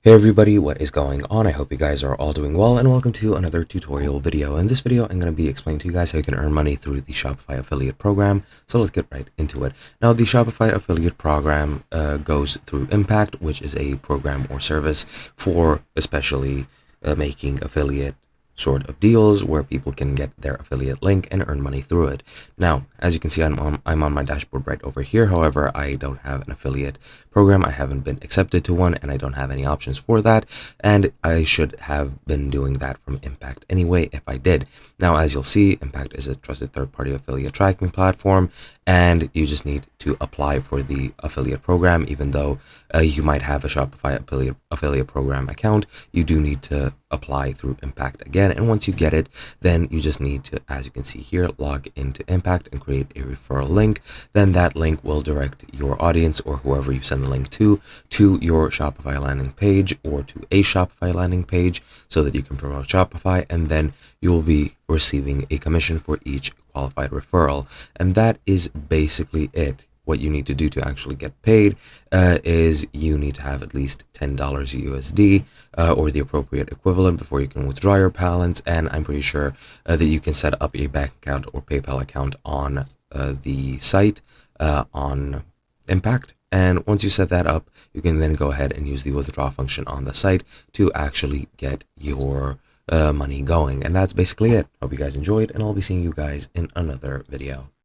Hey everybody, what is going on? I hope you guys are all doing well and welcome to another tutorial video. In this video, I'm going to be explaining to you guys how you can earn money through the Shopify affiliate program. So let's get right into it. Now, the Shopify affiliate program goes through Impact, which is a program or service for especially making affiliate sort of deals where people can get their affiliate link and earn money through it. Now, as you can see, I'm on my dashboard right over here. However, I don't have an affiliate program. I haven't been accepted to one and I don't have any options for that. And I should have been doing that from Impact anyway if I did. Now, as you'll see, Impact is a trusted third-party affiliate tracking platform and you just need to apply for the affiliate program. Even though you might have a Shopify affiliate program account, you do need to apply through Impact again. And once you get it, then you just need to, as you can see here, log into Impact and create a referral link. Then that link will direct your audience or whoever you send the link to your Shopify landing page or to a Shopify landing page so that you can promote Shopify, and then you will be receiving a commission for each qualified referral. And that is basically it. What you need to do to actually get paid is you need to have at least $10 USD or the appropriate equivalent before you can withdraw your balance. And I'm pretty sure that you can set up a bank account or PayPal account on the site on Impact. And once you set that up, you can then go ahead and use the withdraw function on the site to actually get your money going. And that's basically it. Hope you guys enjoyed, and I'll be seeing you guys in another video.